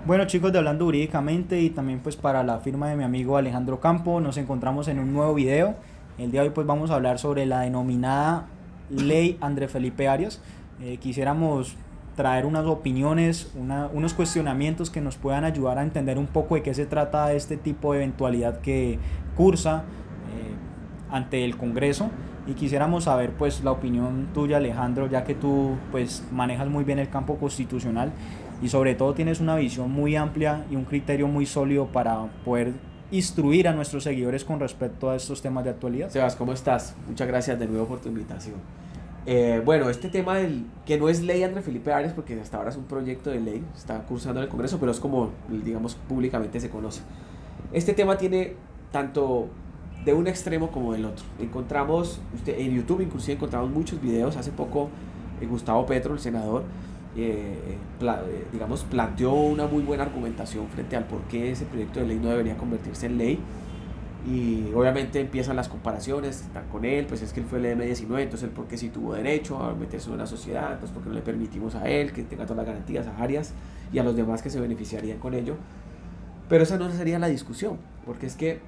Bueno, chicos, de Hablando Jurídicamente y también pues para la firma de mi amigo Alejandro Campo, nos encontramos en un nuevo video. El día de hoy pues vamos a hablar sobre la denominada Ley Andrés Felipe Arias. Quisiéramos traer unas opiniones, unos cuestionamientos que nos puedan ayudar a entender un poco de qué se trata este tipo de eventualidad que cursa ante el Congreso. Y quisiéramos saber pues la opinión tuya, Alejandro, ya que tú pues manejas muy bien el campo constitucional y sobre todo tienes una visión muy amplia y un criterio muy sólido para poder instruir a nuestros seguidores con respecto a estos temas de actualidad. Sebas, ¿cómo estás? Muchas gracias de nuevo por tu invitación. Bueno, este tema del que no es ley Andrés Felipe Arias, porque hasta ahora es un proyecto de ley, está cursando en el Congreso, pero es como, digamos, públicamente se conoce. Este tema tiene tanto de un extremo como del otro. Encontramos, en YouTube inclusive encontramos muchos videos. Hace poco Gustavo Petro, el senador, digamos, planteó una muy buena argumentación frente al por qué ese proyecto de ley no debería convertirse en ley. Y obviamente empiezan las comparaciones, están con él, pues es que él fue el M19, entonces él porque sí tuvo derecho a meterse en una sociedad, entonces porque no le permitimos a él que tenga todas las garantías, a Arias y a los demás que se beneficiarían con ello. Pero esa no sería la discusión, porque es que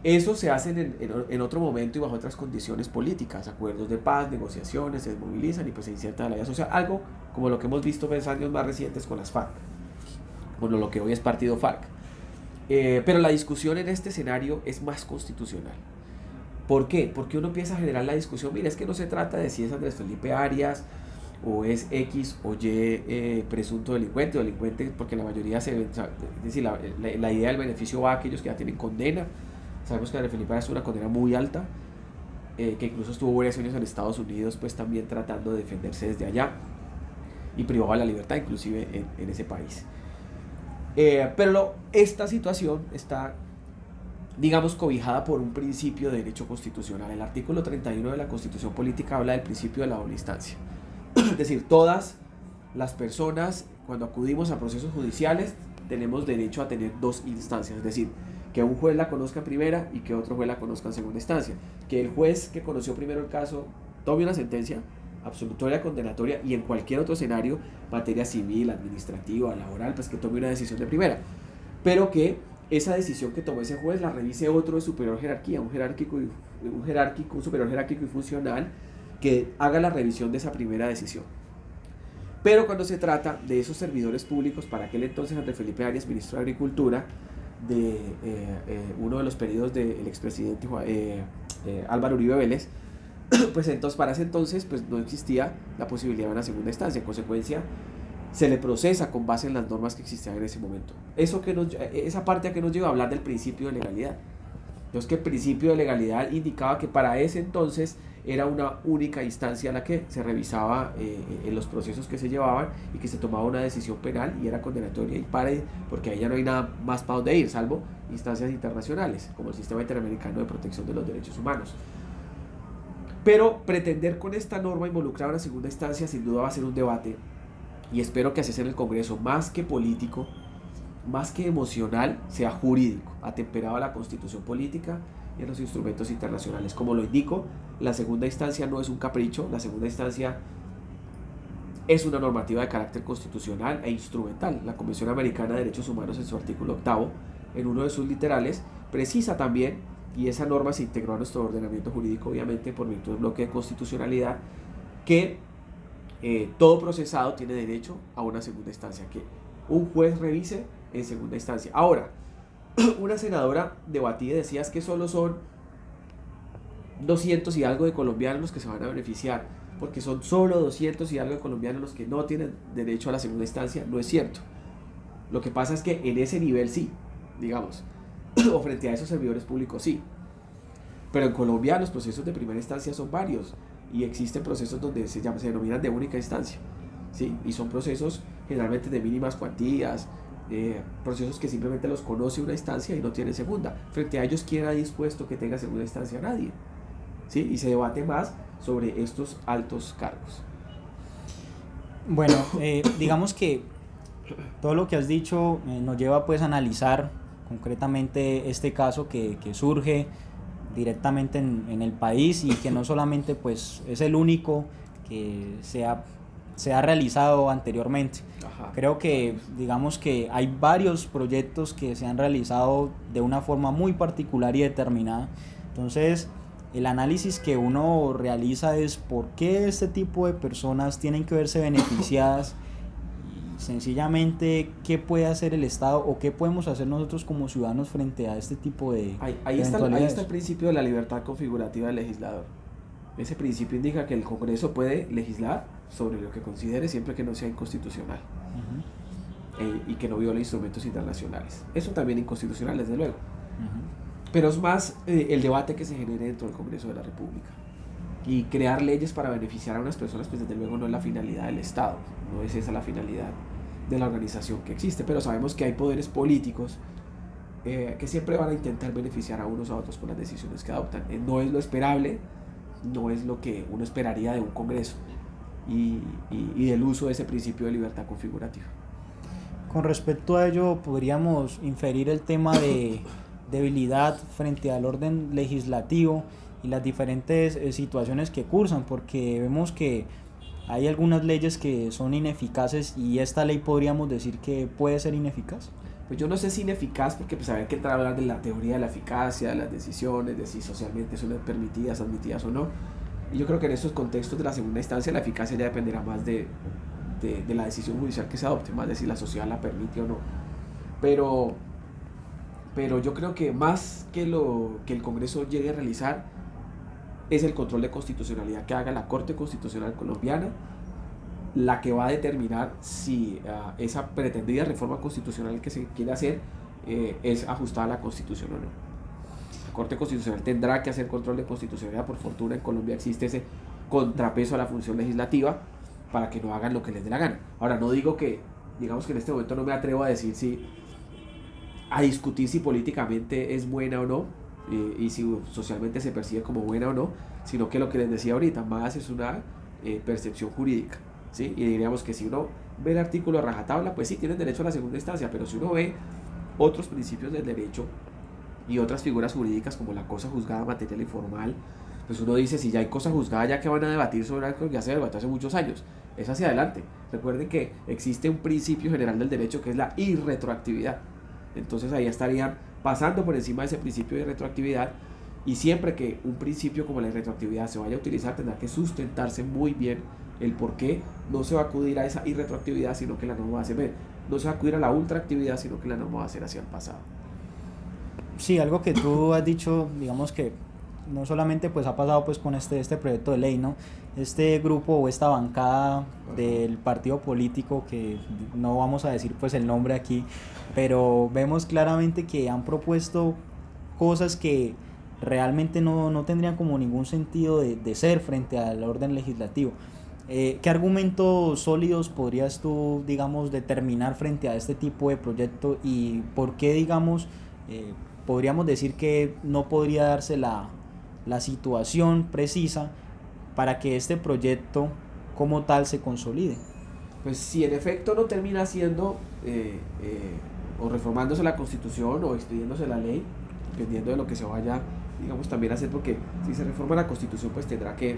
eso se hace en otro momento y bajo otras condiciones políticas, acuerdos de paz, negociaciones, se desmovilizan y pues se inserta la vida social, algo como lo que hemos visto en años más recientes con las FARC, bueno, lo que hoy es partido FARC. Pero la discusión en este escenario es más constitucional. ¿Por qué? Porque uno empieza a generar la discusión, mira, es que no se trata de si es Andrés Felipe Arias o es X o Y presunto delincuente, porque la mayoría es decir, la idea del beneficio va a aquellos que ya tienen condena. Sabemos que Andrés Felipe Arias tuvo una condena muy alta, que incluso estuvo varios años en Estados Unidos, pues también tratando de defenderse desde allá y privaba la libertad inclusive en ese país. Pero esta situación está, digamos, cobijada por un principio de derecho constitucional. El artículo 31 de la Constitución Política habla del principio de la doble instancia. Es decir, todas las personas, cuando acudimos a procesos judiciales, tenemos derecho a tener dos instancias. Es decir, que un juez la conozca en primera y que otro juez la conozca en segunda instancia. Que el juez que conoció primero el caso tome una sentencia absolutoria, condenatoria y en cualquier otro escenario, materia civil, administrativa, laboral, pues que tome una decisión de primera. Pero que esa decisión que tomó ese juez la revise otro de superior jerarquía, un superior jerárquico y funcional, que haga la revisión de esa primera decisión. Pero cuando se trata de esos servidores públicos, para aquel entonces Andrés Felipe Arias, ministro de Agricultura, de uno de los periodos del expresidente Álvaro Uribe Vélez, pues entonces para ese entonces pues no existía la posibilidad de una segunda instancia. En consecuencia, se le procesa con base en las normas que existían en ese momento. Esa parte a que nos lleva a hablar del principio de legalidad. Entonces, que el principio de legalidad indicaba que para ese entonces era una única instancia la que se revisaba en los procesos que se llevaban y que se tomaba una decisión penal y era condenatoria porque ahí ya no hay nada más para donde ir, salvo instancias internacionales, como el Sistema Interamericano de Protección de los Derechos Humanos. Pero pretender con esta norma involucrar a una segunda instancia sin duda va a ser un debate, y espero que así sea en el Congreso, más que político, más que emocional, sea jurídico, atemperado a la Constitución política y a los instrumentos internacionales. Como lo indico, la segunda instancia no es un capricho, la segunda instancia es una normativa de carácter constitucional e instrumental. La Convención Americana de Derechos Humanos, en su artículo 8, en uno de sus literales, precisa también, y esa norma se integró a nuestro ordenamiento jurídico, obviamente, por virtud del bloque de constitucionalidad, que todo procesado tiene derecho a una segunda instancia, que un juez revise en segunda instancia. Ahora, una senadora debatía y decía que solo son 200 y algo de colombianos los que se van a beneficiar, porque son solo 200 y algo de colombianos los que no tienen derecho a la segunda instancia. No es cierto. Lo que pasa es que en ese nivel sí, digamos, o frente a esos servidores públicos sí. Pero en Colombia los procesos de primera instancia son varios y existen procesos donde se denominan de única instancia, ¿sí? Y son procesos generalmente de mínimas cuantías, procesos que simplemente los conoce una instancia y no tiene segunda. Frente a ellos, ¿quién ha dispuesto que tenga segunda instancia? Nadie, ¿sí? Y se debate más sobre estos altos cargos. Bueno, digamos que todo lo que has dicho nos lleva pues a analizar concretamente este caso que surge directamente en el país y que no solamente pues es el único que se ha se ha realizado anteriormente. Ajá. Creo que, digamos que hay varios proyectos que se han realizado de una forma muy particular y determinada. Entonces, el análisis que uno realiza es por qué este tipo de personas tienen que verse beneficiadas y sencillamente qué puede hacer el Estado o qué podemos hacer nosotros como ciudadanos frente a este tipo de Ahí está eventualidades. el principio de la libertad configurativa del legislador. Ese principio indica que el Congreso puede legislar sobre lo que considere siempre que no sea inconstitucional y que no viole instrumentos internacionales. Eso también es inconstitucional, desde luego. Pero es más el debate que se genere dentro del Congreso de la República. Y crear leyes para beneficiar a unas personas, pues desde luego no es la finalidad del Estado, no es esa la finalidad de la organización que existe, pero sabemos que hay poderes políticos que siempre van a intentar beneficiar a unos a otros con las decisiones que adoptan. No es lo esperable, no es lo que uno esperaría de un Congreso y del uso de ese principio de libertad configurativa. Con respecto a ello, podríamos inferir el tema de debilidad frente al orden legislativo y las diferentes situaciones que cursan, porque vemos que hay algunas leyes que son ineficaces y esta ley podríamos decir que puede ser ineficaz. Pues yo no sé si ineficaz, porque pues habría que entrar a hablar de la teoría de la eficacia, de las decisiones, de si socialmente son permitidas, admitidas o no. Y yo creo que en estos contextos de la segunda instancia la eficacia ya dependerá más de la decisión judicial que se adopte, más de si la sociedad la permite o no. Pero yo creo que más que lo que el Congreso llegue a realizar es el control de constitucionalidad que haga la Corte Constitucional Colombiana, la que va a determinar si esa pretendida reforma constitucional que se quiere hacer es ajustada a la Constitución o no. La Corte Constitucional tendrá que hacer control de constitucionalidad. Por fortuna en Colombia existe ese contrapeso a la función legislativa para que no hagan lo que les dé la gana. Ahora, no digo que, digamos que en este momento no me atrevo a decir a discutir si políticamente es buena o no, y si socialmente se percibe como buena o no, sino que lo que les decía ahorita, más es una percepción jurídica, ¿sí? Y diríamos que si uno ve el artículo a rajatabla, pues sí, tienen derecho a la segunda instancia, pero si uno ve otros principios del derecho y otras figuras jurídicas como la cosa juzgada material y formal, pues uno dice, si ya hay cosa juzgada, ya que van a debatir sobre algo que ya se debatió hace muchos años, es hacia adelante. Recuerden que existe un principio general del derecho que es la irretroactividad. Entonces ahí estarían pasando por encima de ese principio de retroactividad, y siempre que un principio como la retroactividad se vaya a utilizar tendrá que sustentarse muy bien el por qué no se va a acudir a esa irretroactividad, sino que la norma va a ser, no se va a acudir a la ultraactividad, sino que la norma va a ser hacia el pasado. Sí, algo que tú has dicho, digamos que no solamente pues ha pasado pues con este proyecto de ley, ¿no? Este grupo o esta bancada del partido político, que no vamos a decir pues el nombre aquí, pero vemos claramente que han propuesto cosas que realmente no tendrían como ningún sentido de ser frente al orden legislativo. ¿Qué argumentos sólidos podrías tú, digamos, determinar frente a este tipo de proyecto y por qué, digamos, podríamos decir que no podría darse la situación precisa para que este proyecto como tal se consolide? Pues si en efecto no termina siendo o reformándose la Constitución o expidiéndose la ley, dependiendo de lo que se vaya, digamos, también a hacer, porque si se reforma la Constitución pues tendrá que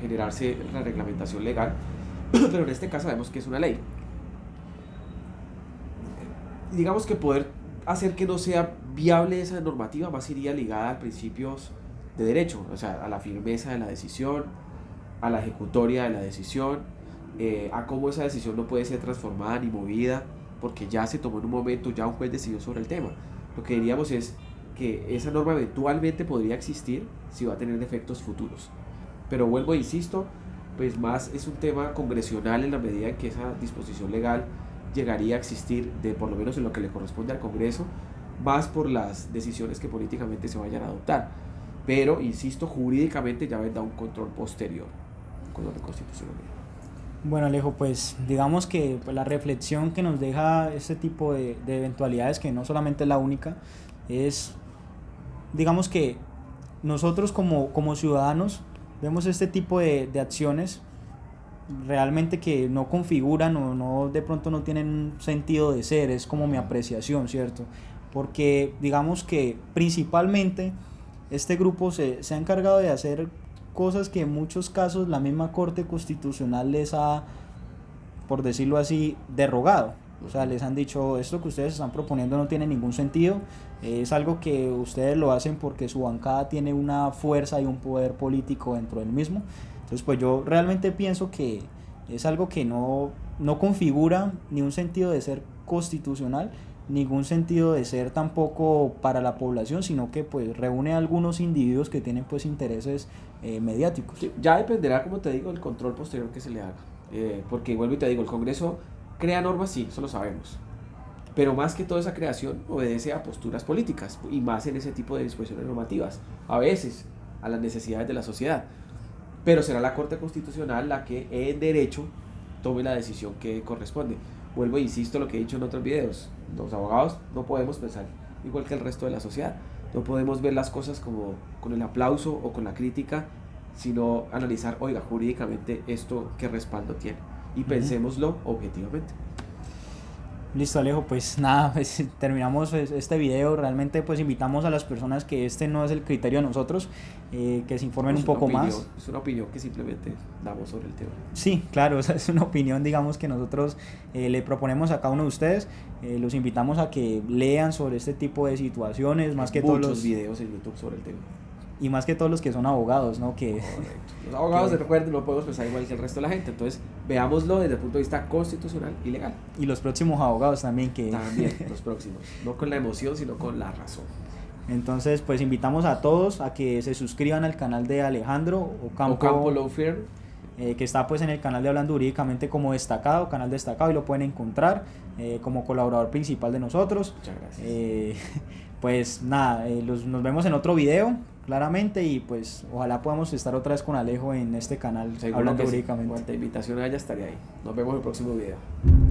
generarse la reglamentación legal, pero en este caso sabemos que es una ley. Digamos que poder hacer que no sea viable esa normativa más iría ligada a principios de derecho, o sea, a la firmeza de la decisión, a la ejecutoria de la decisión, a cómo esa decisión no puede ser transformada ni movida porque ya se tomó en un momento, ya un juez decidió sobre el tema. Lo que diríamos es que esa norma eventualmente podría existir si va a tener efectos futuros, pero vuelvo e insisto, pues más es un tema congresional en la medida en que esa disposición legal llegaría a existir, por lo menos en lo que le corresponde al Congreso, más por las decisiones que políticamente se vayan a adoptar. Pero, insisto, jurídicamente ya vendrá un control posterior, un control de constitucionalidad. Bueno, Alejo, pues digamos que la reflexión que nos deja este tipo de eventualidades, que no solamente es la única, es, digamos que nosotros como ciudadanos vemos este tipo de acciones realmente que no configuran o no, de pronto no tienen un sentido de ser, es como mi apreciación, ¿cierto? Porque digamos que principalmente este grupo se ha encargado de hacer cosas que en muchos casos la misma Corte Constitucional les ha, por decirlo así, derogado. O sea, les han dicho, esto que ustedes están proponiendo no tiene ningún sentido, es algo que ustedes lo hacen porque su bancada tiene una fuerza y un poder político dentro del mismo. Entonces, pues yo realmente pienso que es algo que no configura ni un sentido de ser constitucional, ningún sentido de ser tampoco para la población, sino que pues reúne a algunos individuos que tienen pues intereses mediáticos. Sí, ya dependerá, como te digo, del control posterior que se le haga. Porque vuelvo y te digo, el Congreso crea normas, sí, eso lo sabemos. Pero más que toda esa creación obedece a posturas políticas y más en ese tipo de disposiciones normativas, a veces a las necesidades de la sociedad. Pero será la Corte Constitucional la que en derecho tome la decisión que corresponde. Vuelvo e insisto lo que he dicho en otros videos, los abogados no podemos pensar igual que el resto de la sociedad, no podemos ver las cosas como con el aplauso o con la crítica, sino analizar, oiga, jurídicamente esto qué respaldo tiene y pensémoslo objetivamente. Listo, Alejo, pues nada, pues terminamos este video. Realmente pues invitamos a las personas que este no es el criterio de nosotros, que se informen un poco más. Es una opinión que simplemente damos sobre el tema. Sí, claro, esa es una opinión, digamos, que nosotros le proponemos a cada uno de ustedes. Los invitamos a que lean sobre este tipo de situaciones, más que todos los videos en YouTube sobre el tema. Y más que todos los que son abogados, ¿no? Que, correcto. Los abogados, recuerden, no podemos pensar igual que el resto de la gente. Entonces, veámoslo desde el punto de vista constitucional y legal. Y los próximos abogados también. También, los próximos. No con la emoción, sino con la razón. Entonces, pues invitamos a todos a que se suscriban al canal de Alejandro Ocampo Law Firm. Que está pues en el canal de Hablando Jurídicamente como destacado, canal destacado, y lo pueden encontrar como colaborador principal de nosotros. Muchas gracias. Pues nada, nos vemos en otro video, claramente, y pues ojalá podamos estar otra vez con Alejo en este canal. Seguro Hablando que Jurídicamente. Cuanta invitación haya, estaría ahí. Nos vemos en el próximo video.